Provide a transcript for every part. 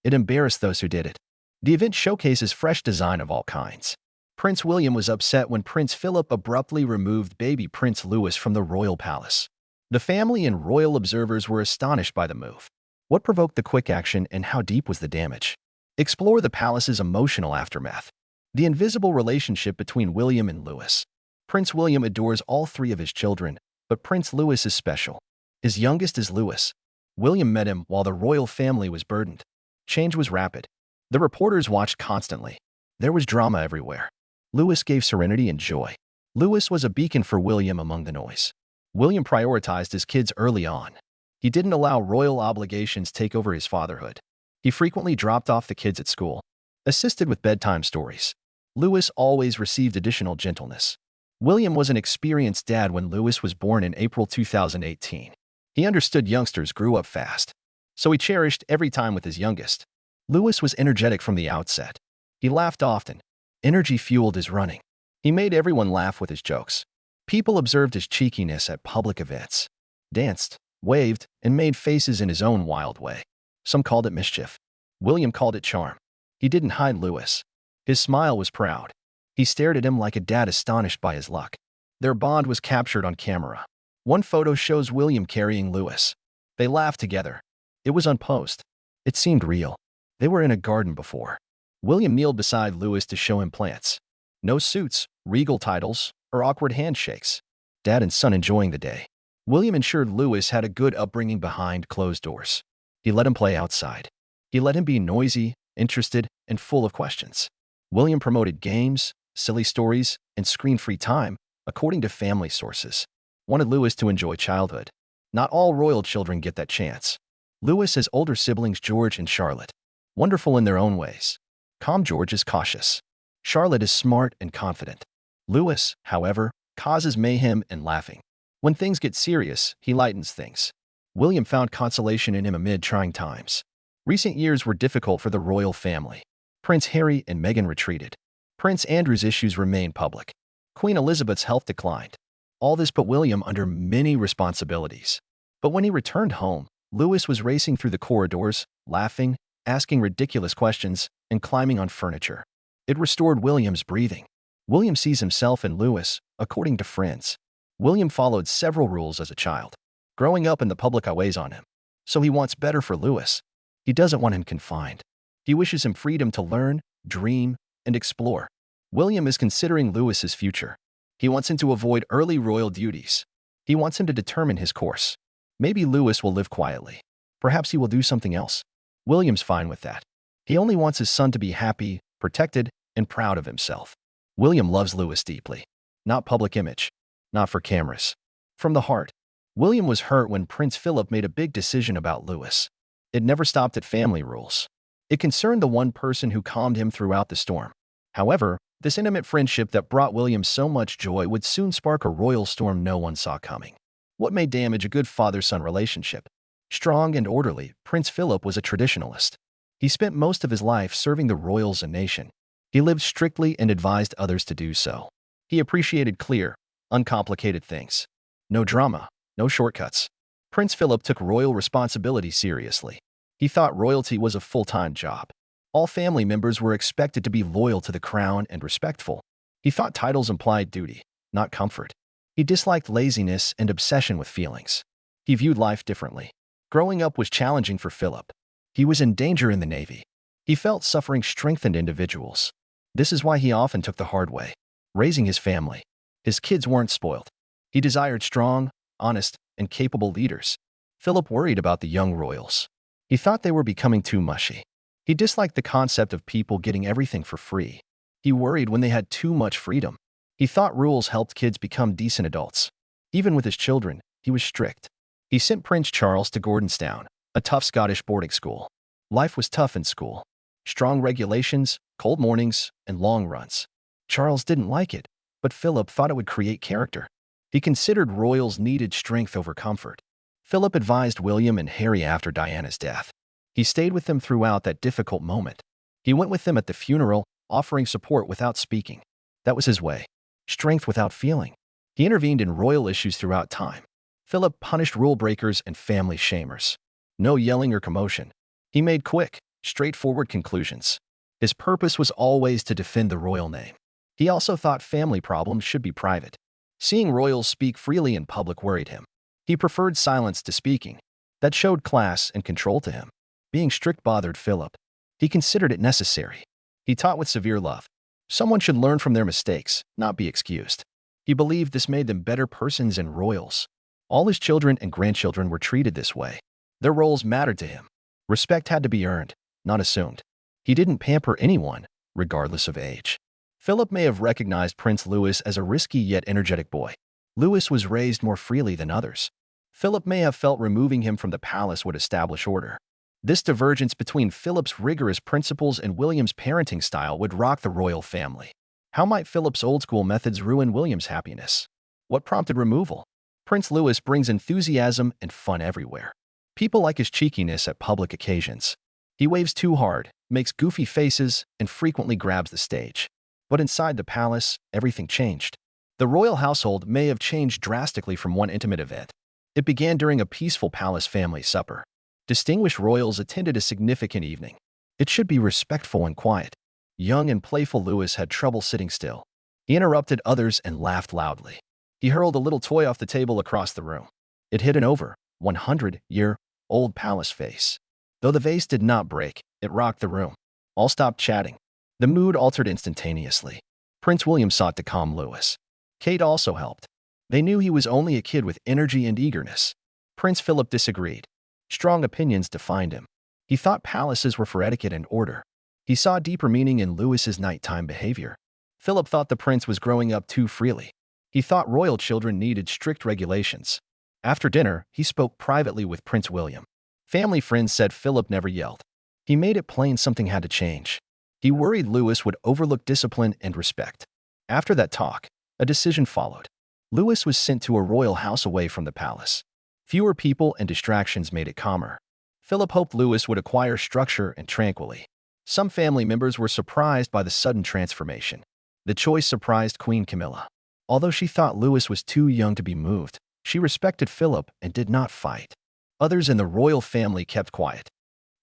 It embarrassed those who did it. The event showcases fresh design of all kinds. Prince William was upset when Prince Philip abruptly removed baby Prince Louis from the royal palace. The family and royal observers were astonished by the move. What provoked the quick action and how deep was the damage? Explore the palace's emotional aftermath. The invisible relationship between William and Louis. Prince William adores all three of his children, but Prince Louis is special. His youngest is Louis. William met him while the royal family was burdened. Change was rapid. The reporters watched constantly. There was drama everywhere. Louis gave serenity and joy. Louis was a beacon for William among the noise. William prioritized his kids early on. He didn't allow royal obligations take over his fatherhood. He frequently dropped off the kids at school, assisted with bedtime stories. Louis always received additional gentleness. William was an experienced dad when Louis was born in April 2018. He understood youngsters grew up fast, so he cherished every time with his youngest. Louis was energetic from the outset. He laughed often. Energy fueled his running. He made everyone laugh with his jokes. People observed his cheekiness at public events, danced, waved, and made faces in his own wild way. Some called it mischief. William called it charm. He didn't hide Louis. His smile was proud. He stared at him like a dad astonished by his luck. Their bond was captured on camera. One photo shows William carrying Louis. They laughed together. It was unposed. It seemed real. They were in a garden before. William kneeled beside Louis to show him plants. No suits, regal titles, or awkward handshakes. Dad and son enjoying the day. William ensured Louis had a good upbringing behind closed doors. He let him play outside. He let him be noisy, interested, and full of questions. William promoted games, silly stories, and screen-free time, according to family sources. Wanted Louis to enjoy childhood. Not all royal children get that chance. Louis has older siblings George and Charlotte. Wonderful in their own ways. Calm George is cautious. Charlotte is smart and confident. Louis, however, causes mayhem and laughing. When things get serious, he lightens things. William found consolation in him amid trying times. Recent years were difficult for the royal family. Prince Harry and Meghan retreated. Prince Andrew's issues remained public. Queen Elizabeth's health declined. All this put William under many responsibilities. But when he returned home, Louis was racing through the corridors, laughing, asking ridiculous questions, and climbing on furniture. It restored William's breathing. William sees himself in Louis, according to friends. William followed several rules as a child. Growing up in the public weighs on him. So he wants better for Louis. He doesn't want him confined. He wishes him freedom to learn, dream, and explore. William is considering Louis's future. He wants him to avoid early royal duties. He wants him to determine his course. Maybe Louis will live quietly. Perhaps he will do something else. William's fine with that. He only wants his son to be happy, protected, and proud of himself. William loves Louis deeply. Not public image. Not for cameras. From the heart. William was hurt when Prince Philip made a big decision about Louis. It never stopped at family rules. It concerned the one person who calmed him throughout the storm. However, this intimate friendship that brought William so much joy would soon spark a royal storm no one saw coming. What may damage a good father-son relationship? Strong and orderly, Prince Philip was a traditionalist. He spent most of his life serving the royals and nation. He lived strictly and advised others to do so. He appreciated clear, uncomplicated things. No drama, no shortcuts. Prince Philip took royal responsibility seriously. He thought royalty was a full-time job. All family members were expected to be loyal to the crown and respectful. He thought titles implied duty, not comfort. He disliked laziness and obsession with feelings. He viewed life differently. Growing up was challenging for Philip. He was in danger in the Navy. He felt suffering strengthened individuals. This is why he often took the hard way. Raising his family. His kids weren't spoiled. He desired strong, honest, and capable leaders. Philip worried about the young royals. He thought they were becoming too mushy. He disliked the concept of people getting everything for free. He worried when they had too much freedom. He thought rules helped kids become decent adults. Even with his children, he was strict. He sent Prince Charles to Gordonstown, a tough Scottish boarding school. Life was tough in school. Strong regulations, cold mornings, and long runs. Charles didn't like it, but Philip thought it would create character. He considered royals needed strength over comfort. Philip advised William and Harry after Diana's death. He stayed with them throughout that difficult moment. He went with them at the funeral, offering support without speaking. That was his way. Strength without feeling. He intervened in royal issues throughout time. Philip punished rule breakers and family shamers. No yelling or commotion. He made quick, straightforward conclusions. His purpose was always to defend the royal name. He also thought family problems should be private. Seeing royals speak freely in public worried him. He preferred silence to speaking. That showed class and control to him. Being strict bothered Philip. He considered it necessary. He taught with severe love. Someone should learn from their mistakes, not be excused. He believed this made them better persons and royals. All his children and grandchildren were treated this way. Their roles mattered to him. Respect had to be earned, not assumed. He didn't pamper anyone, regardless of age. Philip may have recognized Prince Louis as a risky yet energetic boy. Louis was raised more freely than others. Philip may have felt removing him from the palace would establish order. This divergence between Philip's rigorous principles and William's parenting style would rock the royal family. How might Philip's old-school methods ruin William's happiness? What prompted removal? Prince Louis brings enthusiasm and fun everywhere. People like his cheekiness at public occasions. He waves too hard, makes goofy faces, and frequently grabs the stage. But inside the palace, everything changed. The royal household may have changed drastically from one intimate event. It began during a peaceful palace family supper. Distinguished royals attended a significant evening. It should be respectful and quiet. Young and playful Louis had trouble sitting still. He interrupted others and laughed loudly. He hurled a little toy off the table across the room. It hit an over 100-year-old palace vase. Though the vase did not break, it rocked the room. All stopped chatting. The mood altered instantaneously. Prince William sought to calm Louis. Kate also helped. They knew he was only a kid with energy and eagerness. Prince Philip disagreed. Strong opinions defined him. He thought palaces were for etiquette and order. He saw deeper meaning in Louis's nighttime behavior. Philip thought the prince was growing up too freely. He thought royal children needed strict regulations. After dinner, he spoke privately with Prince William. Family friends said Philip never yelled. He made it plain something had to change. He worried Louis would overlook discipline and respect. After that talk, a decision followed. Louis was sent to a royal house away from the palace. Fewer people and distractions made it calmer. Philip hoped Louis would acquire structure and tranquility. Some family members were surprised by the sudden transformation. The choice surprised Queen Camilla. Although she thought Louis was too young to be moved, she respected Philip and did not fight. Others in the royal family kept quiet.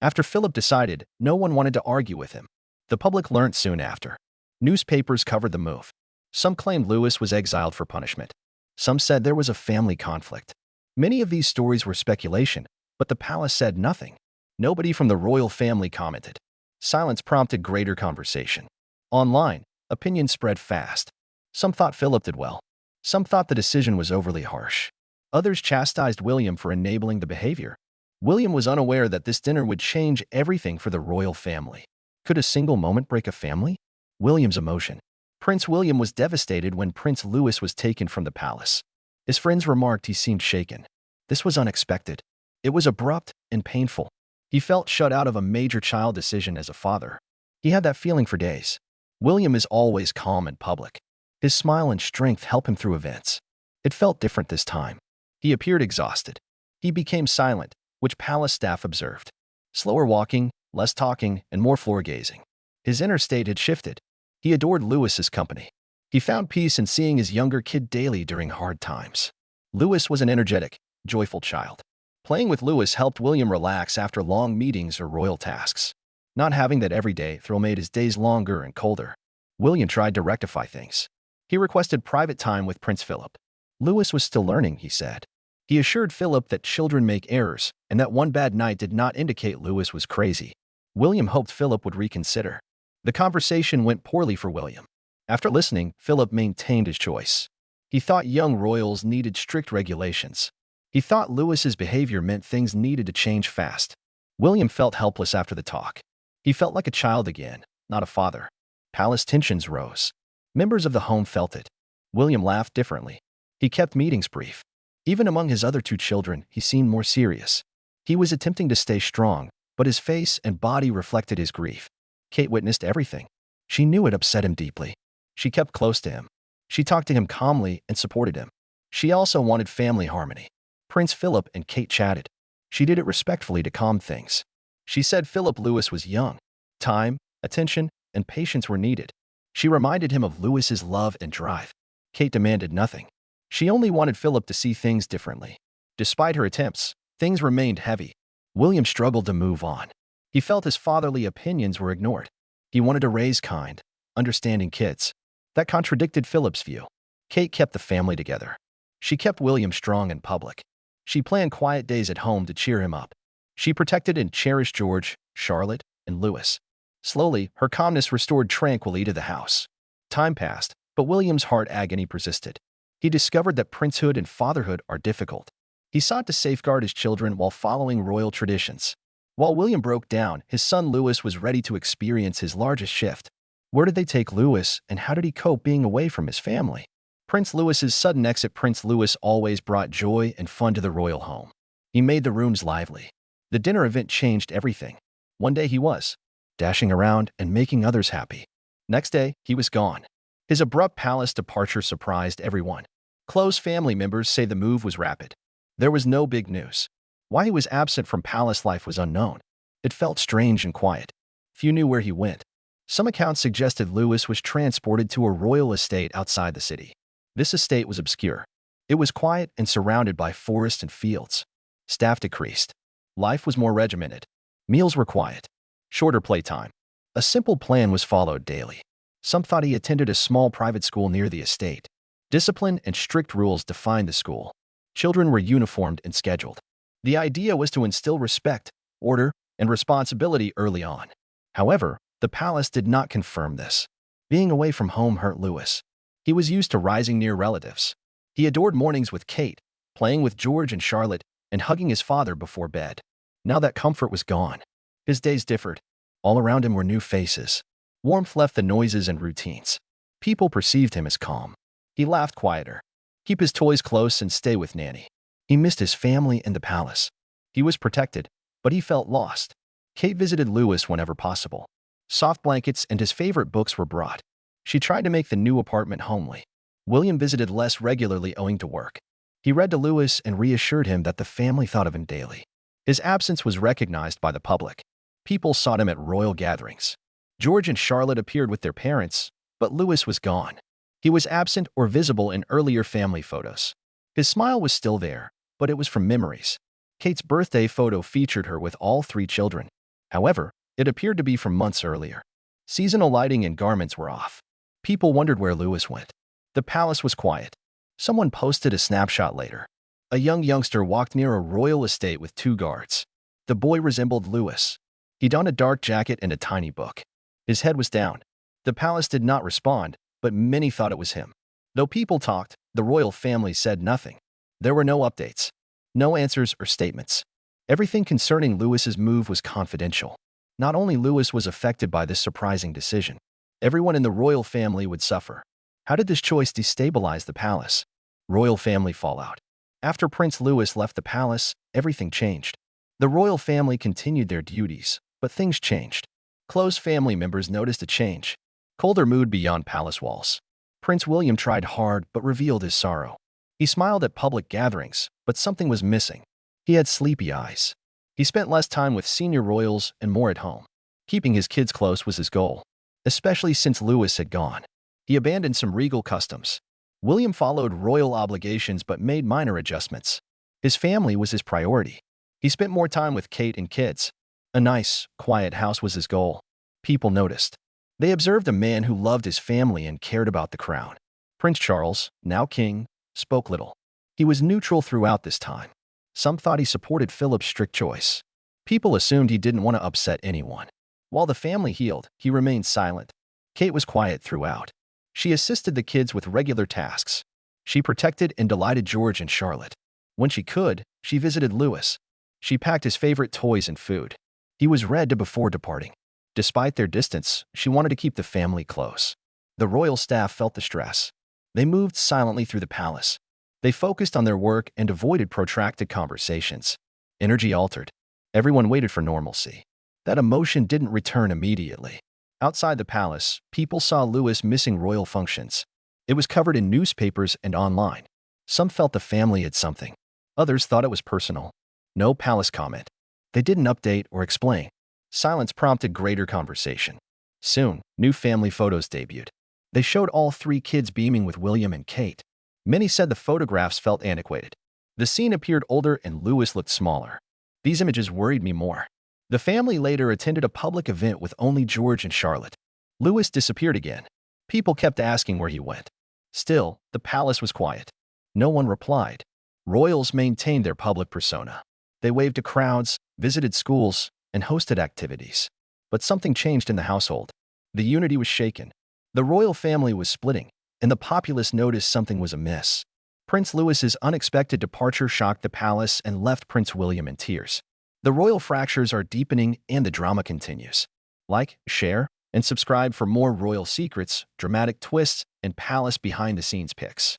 After Philip decided, no one wanted to argue with him. The public learned soon after. Newspapers covered the move. Some claimed Louis was exiled for punishment. Some said there was a family conflict. Many of these stories were speculation, but the palace said nothing. Nobody from the royal family commented. Silence prompted greater conversation. Online, opinions spread fast. Some thought Philip did well. Some thought the decision was overly harsh. Others chastised William for enabling the behavior. William was unaware that this dinner would change everything for the royal family. Could a single moment break a family? William's emotion. Prince William was devastated when Prince Louis was taken from the palace. His friends remarked he seemed shaken. This was unexpected. It was abrupt and painful. He felt shut out of a major child decision as a father. He had that feeling for days. William is always calm in public. His smile and strength help him through events. It felt different this time. He appeared exhausted. He became silent, which palace staff observed. Slower walking, less talking, and more floor gazing. His inner state had shifted. He adored Louis's company. He found peace in seeing his younger kid daily during hard times. Louis was an energetic, joyful child. Playing with Louis helped William relax after long meetings or royal tasks. Not having that everyday thrill made his days longer and colder. William tried to rectify things. He requested private time with Prince Philip. Louis was still learning, he said. He assured Philip that children make errors and that one bad night did not indicate Louis was crazy. William hoped Philip would reconsider. The conversation went poorly for William. After listening, Philip maintained his choice. He thought young royals needed strict regulations. He thought Louis's behavior meant things needed to change fast. William felt helpless after the talk. He felt like a child again, not a father. Palace tensions rose. Members of the home felt it. William laughed differently. He kept meetings brief. Even among his other two children, he seemed more serious. He was attempting to stay strong, but his face and body reflected his grief. Kate witnessed everything. She knew it upset him deeply. She kept close to him. She talked to him calmly and supported him. She also wanted family harmony. Prince Philip and Kate chatted. She did it respectfully to calm things. She said Philip Louis was young. Time, attention, and patience were needed. She reminded him of Louis's love and drive. Kate demanded nothing. She only wanted Philip to see things differently. Despite her attempts, things remained heavy. William struggled to move on. He felt his fatherly opinions were ignored. He wanted to raise kind, understanding kids. That contradicted Philip's view. Kate kept the family together. She kept William strong in public. She planned quiet days at home to cheer him up. She protected and cherished George, Charlotte, and Louis. Slowly, her calmness restored tranquility to the house. Time passed, but William's heart agony persisted. He discovered that princehood and fatherhood are difficult. He sought to safeguard his children while following royal traditions. While William broke down, his son Louis was ready to experience his largest shift. Where did they take Louis, and how did he cope being away from his family? Prince Louis's sudden exit. Prince Louis always brought joy and fun to the royal home. He made the rooms lively. The dinner event changed everything. One day he was dashing around and making others happy. Next day, he was gone. His abrupt palace departure surprised everyone. Close family members say the move was rapid. There was no big news. Why he was absent from palace life was unknown. It felt strange and quiet. Few knew where he went. Some accounts suggested Louis was transported to a royal estate outside the city. This estate was obscure. It was quiet and surrounded by forests and fields. Staff decreased. Life was more regimented. Meals were quiet. Shorter playtime. A simple plan was followed daily. Some thought he attended a small private school near the estate. Discipline and strict rules defined the school. Children were uniformed and scheduled. The idea was to instill respect, order, and responsibility early on. However, the palace did not confirm this. Being away from home hurt Louis. He was used to rising near relatives. He adored mornings with Kate, playing with George and Charlotte, and hugging his father before bed. Now that comfort was gone. His days differed. All around him were new faces. Warmth left the noises and routines. People perceived him as calm. He laughed quieter. Keep his toys close and stay with Nanny. He missed his family and the palace. He was protected, but he felt lost. Kate visited Louis whenever possible. Soft blankets and his favorite books were brought. She tried to make the new apartment homely. William visited less regularly owing to work. He read to Louis and reassured him that the family thought of him daily. His absence was recognized by the public. People sought him at royal gatherings. George and Charlotte appeared with their parents, but Louis was gone. He was absent or visible in earlier family photos. His smile was still there, but it was from memories. Kate's birthday photo featured her with all 3 children. However, it appeared to be from months earlier. Seasonal lighting and garments were off. People wondered where Louis went. The palace was quiet. Someone posted a snapshot later. A young youngster walked near a royal estate with 2 guards. The boy resembled Louis. He donned a dark jacket and a tiny book. His head was down. The palace did not respond, but many thought it was him. Though people talked, the royal family said nothing. There were no updates. No answers or statements. Everything concerning Louis's move was confidential. Not only Louis was affected by this surprising decision. Everyone in the royal family would suffer. How did this choice destabilize the palace? Royal family fallout. After Prince Louis left the palace, everything changed. The royal family continued their duties, but things changed. Close family members noticed a change. Colder mood beyond palace walls. Prince William tried hard but revealed his sorrow. He smiled at public gatherings, but something was missing. He had sleepy eyes. He spent less time with senior royals and more at home. Keeping his kids close was his goal, especially since Louis had gone. He abandoned some regal customs. William followed royal obligations but made minor adjustments. His family was his priority. He spent more time with Kate and kids. A nice, quiet house was his goal. People noticed. They observed a man who loved his family and cared about the crown. Prince Charles, now king, spoke little. He was neutral throughout this time. Some thought he supported Philip's strict choice. People assumed he didn't want to upset anyone. While the family healed, he remained silent. Kate was quiet throughout. She assisted the kids with regular tasks. She protected and delighted George and Charlotte. When she could, she visited Louis. She packed his favorite toys and food. He was read to before departing. Despite their distance, she wanted to keep the family close. The royal staff felt the stress. They moved silently through the palace. They focused on their work and avoided protracted conversations. Energy altered. Everyone waited for normalcy. That emotion didn't return immediately. Outside the palace, people saw Louis missing royal functions. It was covered in newspapers and online. Some felt the family had something. Others thought it was personal. No palace comment. They didn't update or explain. Silence prompted greater conversation. Soon, new family photos debuted. They showed all 3 kids beaming with William and Kate. Many said the photographs felt antiquated. The scene appeared older and Louis looked smaller. These images worried me more. The family later attended a public event with only George and Charlotte. Louis disappeared again. People kept asking where he went. Still, the palace was quiet. No one replied. Royals maintained their public persona. They waved to crowds, visited schools, and hosted activities. But something changed in the household. The unity was shaken. The royal family was splitting, and the populace noticed something was amiss. Prince Louis's unexpected departure shocked the palace and left Prince William in tears. The royal fractures are deepening and the drama continues. Like, share, and subscribe for more royal secrets, dramatic twists, and palace behind-the-scenes pics.